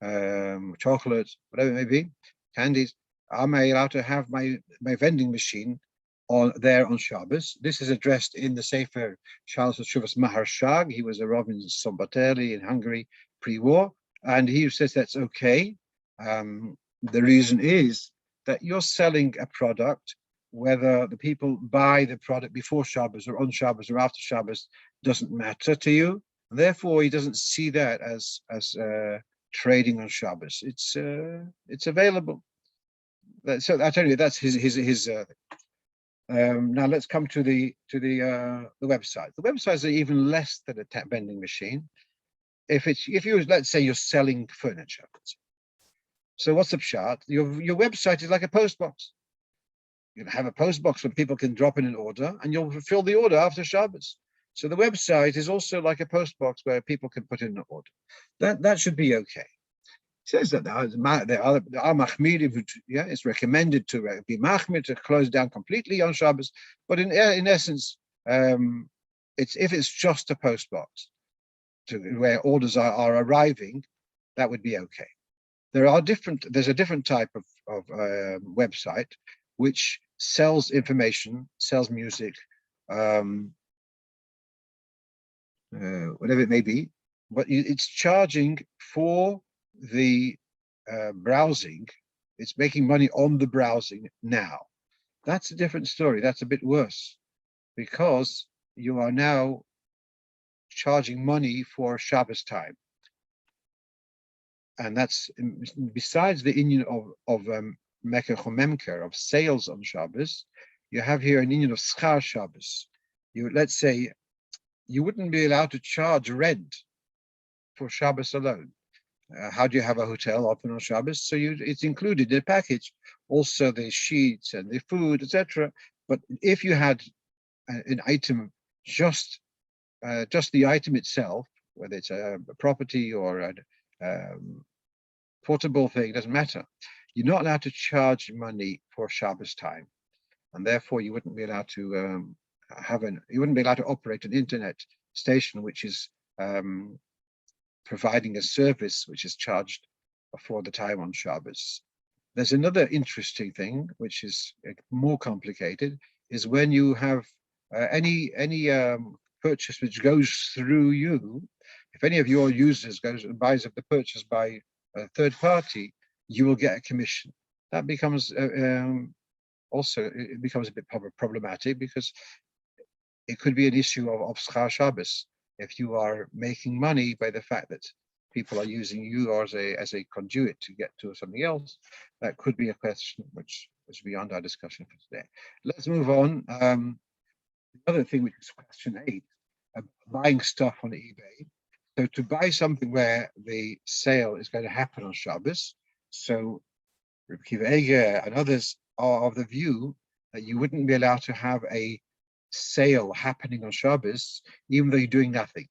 chocolate, whatever it may be, candies, am I allowed to have my vending machine on Shabbos? This is addressed in the Sefer Shuvas Maharshag. He was a Rav in Szombathely in Hungary pre-war, and he says that's okay. The reason is that you're selling a product. Whether the people buy the product before Shabbos or on Shabbos or after Shabbos doesn't matter to you. Therefore, he doesn't see that as trading on Shabbos. It's available. So I tell you, that's his. Now let's come to the website. The websites are even less than a vending machine. If you let's say you're selling furniture. So what's the pshat? Your website is like a post box. You have a post box where people can drop in an order, and you'll fulfill the order after Shabbos. So the website is also like a post box where people can put in an order. That should be okay. It says that there are machmirim, yeah, it's recommended to be machmir, to close down completely on Shabbos. But in essence, if it's just a post box where orders are arriving, that would be okay. There's a different type of website which sells information, sells music, whatever it may be, but it's charging for the browsing. It's making money on the browsing now. That's a different story. That's a bit worse, because you are now charging money for Shabbos time. And that's besides the union of Meker Chomemker, of sales on Shabbos, you have here an union of Schar Shabbos. Let's say you wouldn't be allowed to charge rent for Shabbos alone. How do you have a hotel open on Shabbos? So it's included in the package, also the sheets and the food, etc. But if you had an item, just the item itself, whether it's a property or a portable thing, doesn't matter. You're not allowed to charge money for Shabbos time, and therefore you wouldn't be allowed to you wouldn't be allowed to operate an internet station which is providing a service which is charged for the time on Shabbos. There's another interesting thing which is more complicated, is when you have any purchase which goes through you. If any of your users goes and buys the purchase by a third party, you will get a commission. That becomes also, it becomes a bit problematic, because it could be an issue of Schar Shabbos. If you are making money by the fact that people are using you as a conduit to get to something else, that could be a question which is beyond our discussion for today. Let's move on. The other thing, which is question 8, buying stuff on eBay. So to buy something where the sale is going to happen on Shabbos, so Reb Kiva Eger and others are of the view that you wouldn't be allowed to have a sale happening on Shabbos, even though you're doing nothing.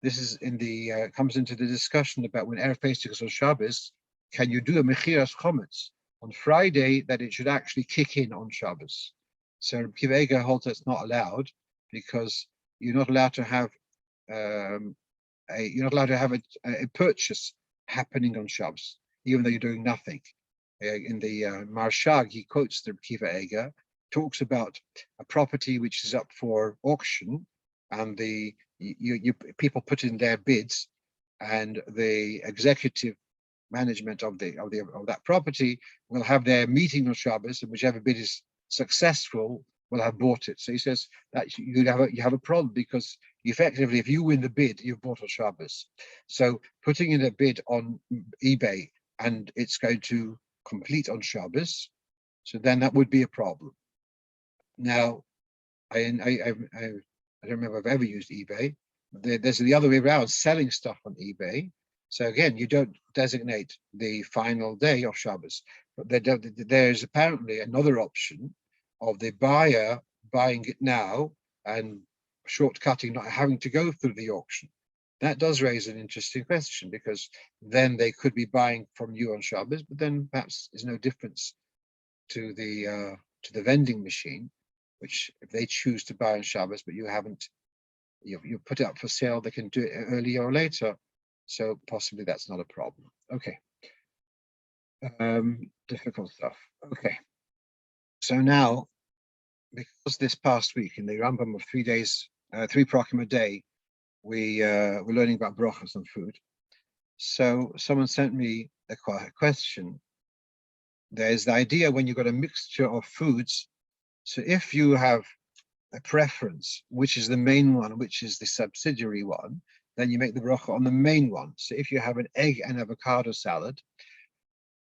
This is in the comes into the discussion about when Erev Pesach is on Shabbos, can you do a mechiras chometz on Friday that it should actually kick in on Shabbos? So Kiva Eger holds that's not allowed because you're not allowed to have a purchase happening on Shabbos, even though you're doing nothing. In the Marshag, he quotes the Kiva Eger, talks about a property which is up for auction, and people put in their bids, and the executive management of that property will have their meeting on Shabbos, and whichever bid is successful will have bought it. So he says that you have a problem because effectively, if you win the bid, you've bought on Shabbos. So putting in a bid on eBay and it's going to complete on Shabbos, so then that would be a problem. Now, I don't remember if I've ever used eBay. There's the other way around, selling stuff on eBay. So again, you don't designate the final day of Shabbos, but there's apparently another option of the buyer buying it now and shortcutting, not having to go through the auction. That does raise an interesting question because then they could be buying from you on Shabbos, but then perhaps there's no difference to the vending machine, which if they choose to buy on Shabbos, but you haven't, you put it up for sale, they can do it earlier or later. So possibly that's not a problem. Okay. Difficult stuff. Okay. So now, because this past week in the Rambam of 3 days, 3 prakim a day, we're learning about brachas on food. So someone sent me a question. There's the idea when you've got a mixture of foods. So if you have a preference, which is the main one, which is the subsidiary one, then you make the bracha on the main one. So if you have an egg and avocado salad,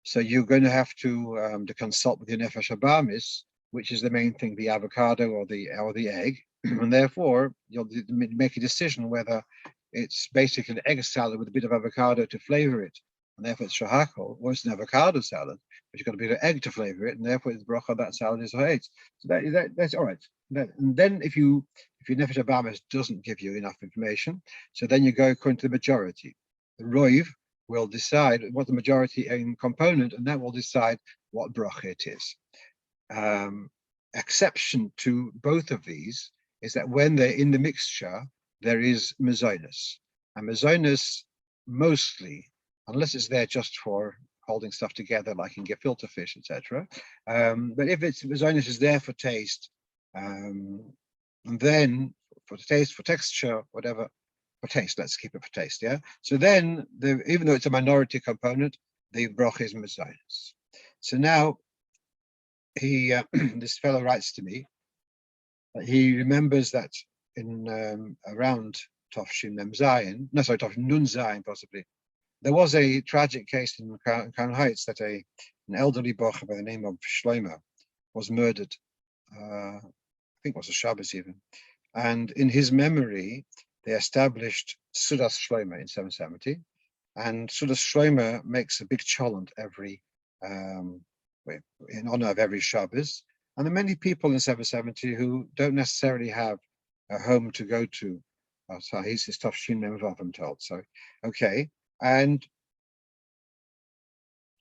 so you're going to have to consult with your nefesh habamis, which is the main thing, the avocado or the egg, and therefore you'll make a decision whether it's basically an egg salad with a bit of avocado to flavor it, and therefore it's shahakol, or it's an avocado salad, but you've got a bit of egg to flavor it, and therefore it's bracha that salad is ha'etz. So that's all right. And then if your nefesh habamis doesn't give you enough information, so then you go according to the majority. The Rov will decide what the majority in component, and that will decide what bracha it is. Exception to both of these is that when they're in the mixture, there is mezainis. And mezainis mostly, unless it's there just for holding stuff together, like in gefilte fish, etc. But if it's mezainis is there for taste, and then for taste, for texture, whatever, for taste, let's keep it for taste, yeah? So then, even though it's a minority component, the bracha is mezainis. So now, he this fellow writes to me that he remembers that in around Tofshin Mem Zayin, no, sorry, Tofshin Nun Zayin possibly, there was a tragic case in Crown Heights that an elderly bocher by the name of Shlomo was murdered. I think it was a Shabbos even. And in his memory, they established Sudas Shlomo in 770. And Sudas Shlomo makes a big cholent every in honor of every Shabbos. And there are many people in 770 who don't necessarily have a home to go to. So he's his Tofshin Memvav, I'm told. So, okay. And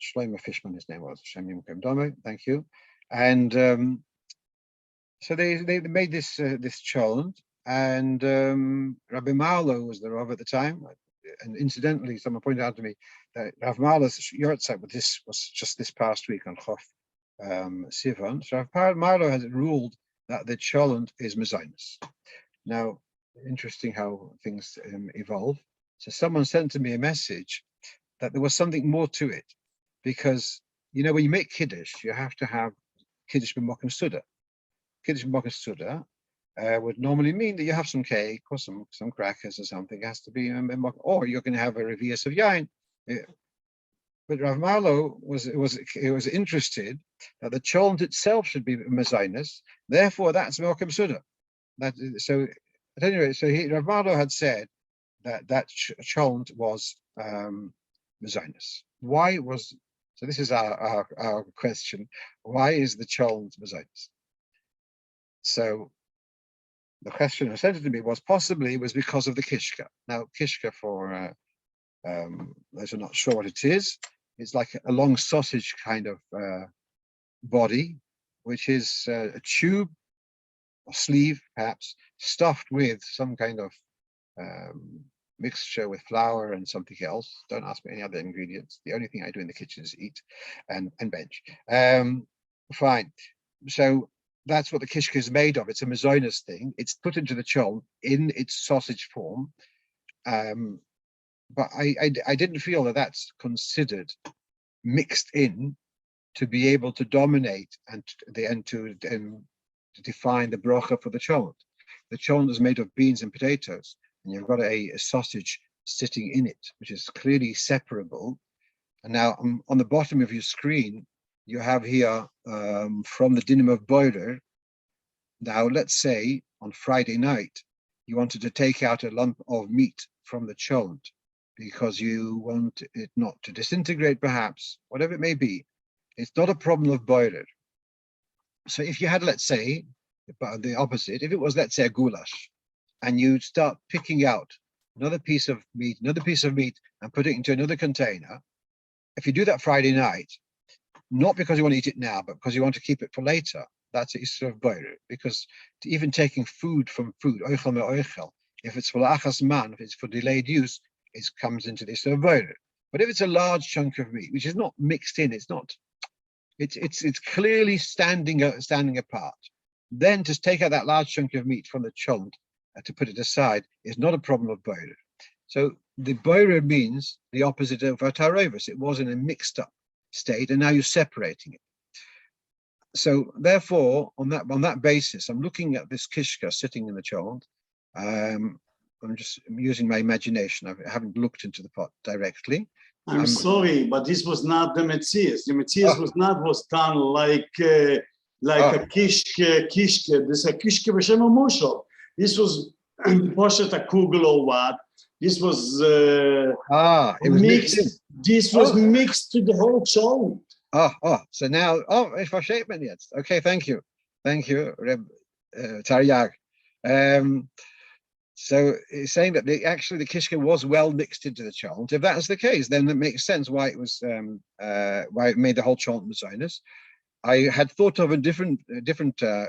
Shlomo Fishman, his name was. Shem Yom Kem Domo, thank you. And so they made this cholent. And Rabbi Marlow was the Rov at the time. And incidentally, someone pointed out to me that Rav Marlow's yortzeit with this was just this past week on Chof Sivan. So Rav Marlow has ruled that the cholent is mezainis. Now, interesting how things evolve. So someone sent to me a message that there was something more to it, because when you make kiddush, you have to have kiddush b'mokum suda. Kiddush b'mokum suda would normally mean that you have some cake or some crackers or something. It has to be, or you're going to have a revius of yain. But Rav Marlow was interested that the cholent itself should be mezainis. Therefore, that's mokum suda. So at any rate, Rav Marlow had said that cholent was mezainis. Why was so? This is our question. Why is the cholent mezainis? So the question who sent it to me was possibly was because of the kishka. Now, kishka, for those who are not sure what it is, it's like a long sausage kind of body, which is a tube or sleeve, perhaps, stuffed with some kind of mixture with flour and something else. Don't ask me any other ingredients. The only thing I do in the kitchen is eat and bench. Fine. So that's what the kishka is made of. It's a mazonos thing. It's put into the cholent in its sausage form. But I didn't feel that that's considered mixed in to be able to dominate and to define the bracha for the cholent. The cholent is made of beans and potatoes, and you've got a sausage sitting in it, which is clearly separable. And now on the bottom of your screen, you have here from the dinim of boiler. Now, let's say on Friday night, you wanted to take out a lump of meat from the cholent because you want it not to disintegrate, perhaps, whatever it may be. It's not a problem of boiler. So if you had, let's say, the opposite, if it was, let's say, a goulash, and you start picking out another piece of meat, and put it into another container, if you do that Friday night, not because you want to eat it now, but because you want to keep it for later, that's a sort of boiler. Because even taking food from food, oichel me'oichel, if it's for la'achas man, if it's for delayed use, it comes into this sort of boiler. But if it's a large chunk of meat, which is not mixed in, it's clearly standing apart, then to take out that large chunk of meat from the cholent to put it aside is not a problem of boiler. So the boiler means the opposite of tarovos. It was in a mixed up state, and now you're separating it. So therefore, on that basis, I'm looking at this kishka sitting in the cholent. I'm using my imagination. I haven't looked into the pot directly. I'm sorry, but this was not the Metzias. The Metzias was done like a kishke. This is a kishke b'shem mushal. This was poshet a kugel or what? This was it was mixed. This was mixed to the whole cholent. So now, it's for shapement yet. Okay, thank you, Reb Taryag. So it's saying that the kishka was well mixed into the cholent. If that's the case, then it makes sense why it was why it made the whole cholent mazonos. I had thought of a different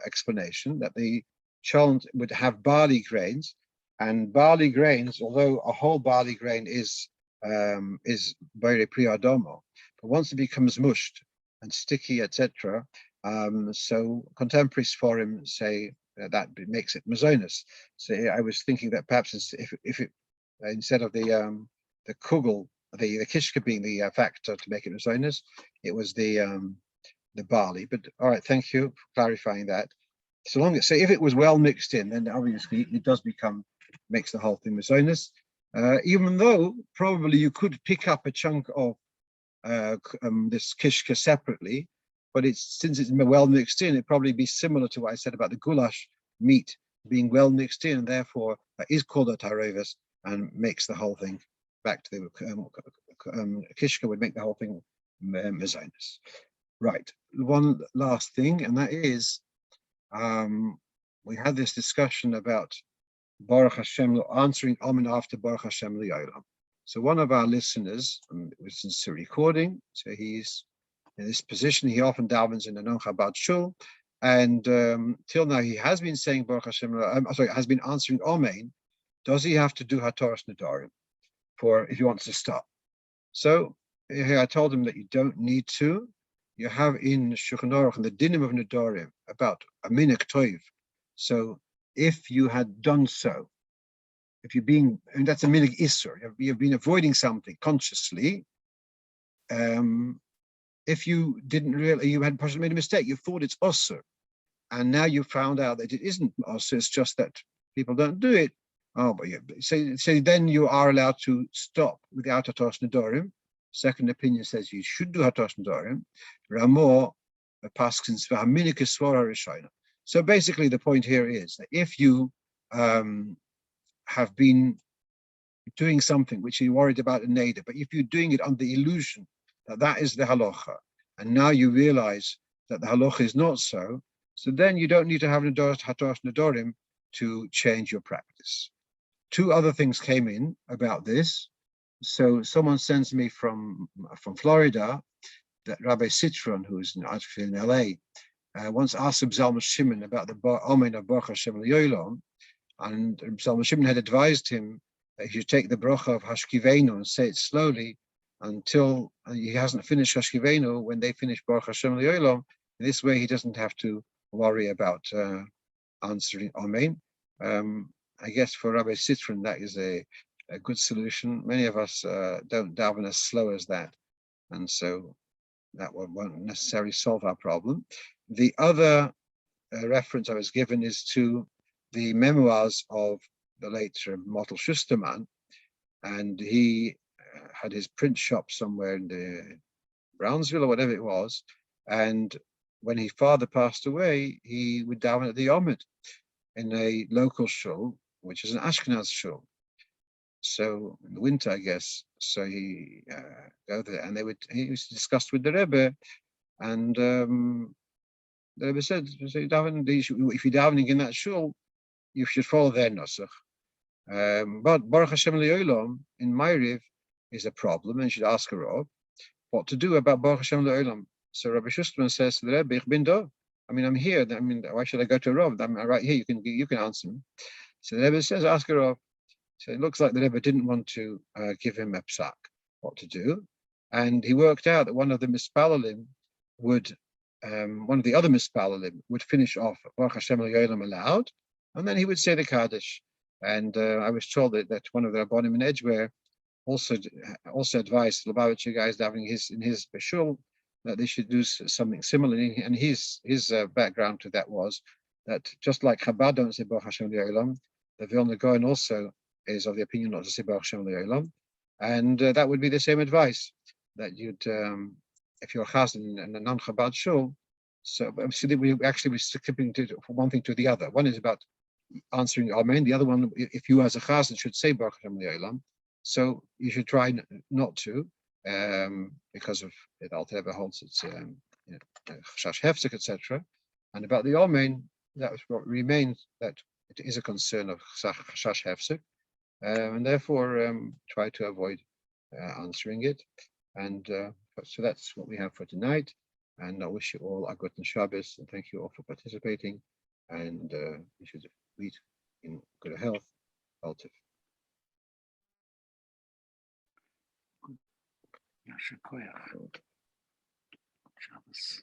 explanation, that the cholent would have barley grains, and barley grains, although a whole barley grain is very priadomo, but once it becomes mushed and sticky, etc., so contemporary sforim say that makes it mazonos. So I was thinking that perhaps if it instead of the kugel, the kishka being the factor to make it mazonos, it was the barley. But all right, thank you for clarifying that. So if it was well mixed in, then obviously it does makes the whole thing mazonos. Even though probably you could pick up a chunk of this kishka separately, but since it's well mixed in, it'd probably be similar to what I said about the goulash meat being well mixed in, and therefore is called a tarovos and makes the whole thing back to the kishka would make the whole thing mazonos. Right. One last thing, and that is we had this discussion about Baruch Hashem answering Amen after Baruch Hashem Li'olam. So one of our listeners, since the recording, so he's in this position, he often davens in the non-Chabad shul, and till now he has been saying Baruch Hashem, has been answering Amen. Does he have to do Hatoras Nedarim if he wants to stop? So here I told him that you don't need to. You have in Shulchan Aruch and the dinim of Nedarim about a minik toiv. So if you had done so, and that's a minik isur, you've been avoiding something consciously. If you didn't really, you had possibly made a mistake, you thought it's osur, and now you found out that it isn't osur, it's just that people don't do it. But yeah, so then you are allowed to stop without Hatoras Nedarim. Second opinion says you should do Hatoras Nedarim. Ramor paskins v'haminik svara rishayna. So basically, the point here is that if you have been doing something which you're worried about a neder, but if you're doing it under the illusion that is the halacha, and now you realize that the halacha is not so, so then you don't need to have Hatoras Nedarim to change your practice. Two other things came in about this. So someone sends me from Florida that Rabbi Citron, who's in LA, once asked Zalman Shimon about the Omen of Baruch Hashem L'Yolam, and Zalman Shimon had advised him that he should take the bracha of Hashkivenu and say it slowly until he hasn't finished Hashkivenu when they finish Baruch Hashem L'Yolam. This way he doesn't have to worry about answering Amen. I guess for Rabbi Citron that is a good solution. Many of us don't daven as slow as that, and so that won't necessarily solve our problem. The other reference I was given is to the memoirs of the late Mottel Schusterman, and he had his print shop somewhere in the Brownsville or whatever it was, and when his father passed away, he would daven at the Omid in a local shul, which is an Ashkenaz shul. So in the winter, I guess. So he go there, and he was discussed with the Rebbe, and the Rebbe said, if you're davening in that shul, you should follow their nusach. But Baruch Hashem L'Olam in Ma'ariv is a problem, and you should ask a Rov what to do about Baruch Hashem L'Olam. So Rabbi Schusterman says to the Rebbe, Ich bin da. I mean, I'm here. I mean, why should I go to a Rov? I'm right here. You can answer me. So the Rebbe says, ask a Rov. So it looks like the Rebbe didn't want to give him a psak, what to do. And he worked out that one of the mispalalim would, one of the other mispalalim would finish off Baruch Hashem L'Olam aloud, and then he would say the Kaddish. And I was told that one of the Rabbonim in Edgware also advised Lubavitcher guys davening in his shul that they should do something similar. And his background to that was that just like Chabad don't say Baruch Hashem L'Olam, the Vilna Gaon also is of the opinion not to say Baruch Hashem L'Olam, and that would be the same advice that you'd, if you're a chazan in a non-Chabad shul. So we actually were skipping from one thing to the other. One is about answering Amen. The other one, if you as a chazan should say Baruch Hashem L'Olam, so you should try not to, because of it. Alter Rebbe holds it's chashash hefsek, etc. And about the Amen, that was what remains, that it is a concern of chashash hefsek, and therefore try to avoid answering it. And so that's what we have for tonight. And I wish you all a good Shabbos, and thank you all for participating. And you should meet in good health. Altif. Shabbos.